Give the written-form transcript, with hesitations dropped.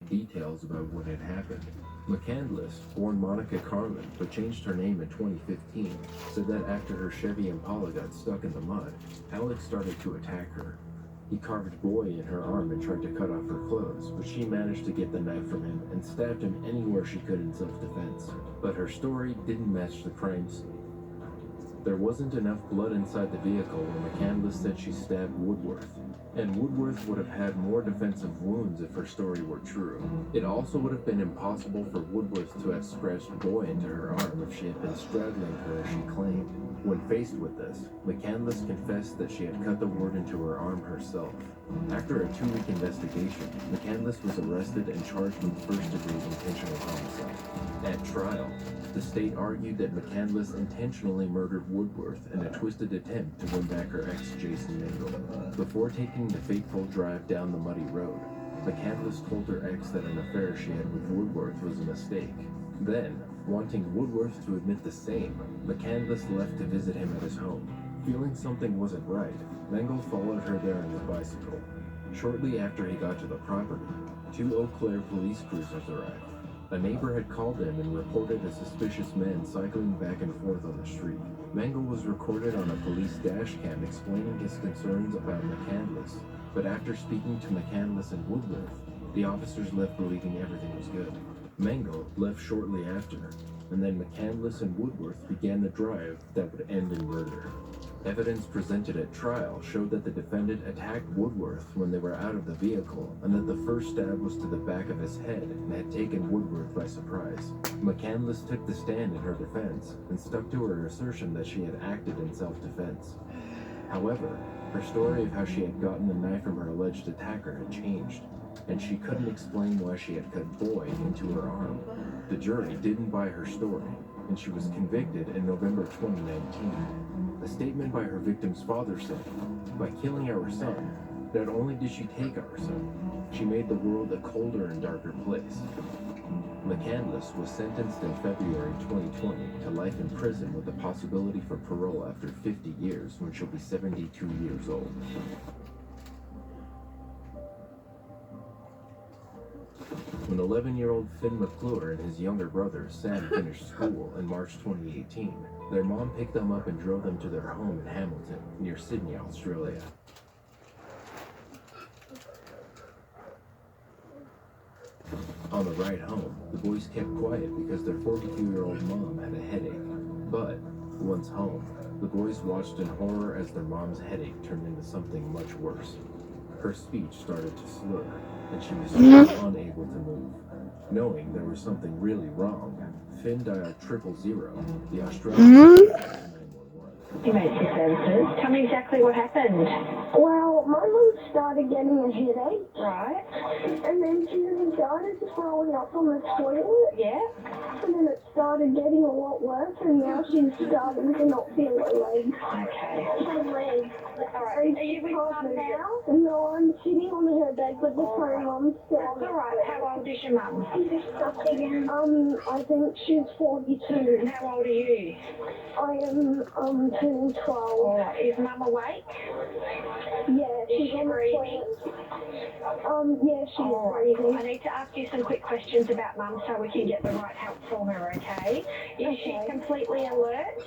details about what had happened. McCandless, born Monica Carlin but changed her name in 2015, said that after her Chevy Impala got stuck in the mud, Alex started to attack her. He carved Boy in her arm and tried to cut off her clothes, but she managed to get the knife from him and stabbed him anywhere she could in self-defense. But her story didn't match the crime scene. There wasn't enough blood inside the vehicle when McCandless said she stabbed Woodworth, and Woodworth would have had more defensive wounds if her story were true. It also would have been impossible for Woodworth to have scratched Boy into her arm if she had been straddling her as she claimed. When faced with this, McCandless confessed that she had cut the wood into her arm herself. After a 2-week investigation, McCandless was arrested and charged with first-degree intentional homicide. At trial, the state argued that McCandless intentionally murdered Woodworth in a twisted attempt to win back her ex, Jason Mengel. Before taking the fateful drive down the muddy road, McCandless told her ex that an affair she had with Woodworth was a mistake. Then, wanting Woodworth to admit the same, McCandless left to visit him at his home. Feeling something wasn't right, Mengel followed her there on his bicycle. Shortly after he got to the property, 2 Eau Claire police cruisers arrived. A neighbor had called in and reported a suspicious man cycling back and forth on the street. Mengel was recorded on a police dash cam explaining his concerns about McCandless, but after speaking to McCandless and Woodworth, the officers left believing everything was good. Mengel left shortly after, and then McCandless and Woodworth began the drive that would end in murder. Evidence presented at trial showed that the defendant attacked Woodworth when they were out of the vehicle, and that the first stab was to the back of his head and had taken Woodworth by surprise. McCandless took the stand in her defense and stuck to her assertion that she had acted in self-defense. However, her story of how she had gotten the knife from her alleged attacker had changed, and she couldn't explain why she had cut Boy into her arm. The jury didn't buy her story, and she was convicted in November 2019. A statement by her victim's father said, "By killing our son, not only did she take our son, she made the world a colder and darker place." McCandless was sentenced in February 2020 to life in prison with the possibility for parole after 50 years when she'll be 72 years old. When 11-year-old Finn McClure and his younger brother Sam finished school in March 2018, their mom picked them up and drove them to their home in Hamilton, near Sydney, Australia. On the ride home, the boys kept quiet because their 42-year-old mom had a headache. But, once home, the boys watched in horror as their mom's headache turned into something much worse. Her speech started to slur, and she was unable to move. Knowing there was something really wrong, Finn dialed 000, the Australian 911. Emergency services. Tell me exactly what happened. Well, my mum started getting a headache, Right. and then she started throwing up on the toilet, Yeah. and then it started getting a lot worse, and now she's starting to not feel her legs. Okay. Her legs. Alright. Are you with mum now? No, I'm sitting on her bed, but the phone mum's still on That's alright. How old is your mum? I think she's 42. And how old are you? I am, turning 12. Alright. Is mum awake? Yeah, she's she on the breathing? toilet. Yeah, she's Alright. breathing. I need to ask you some quick questions about mum so we can get the right help for her, okay? Is she completely alert?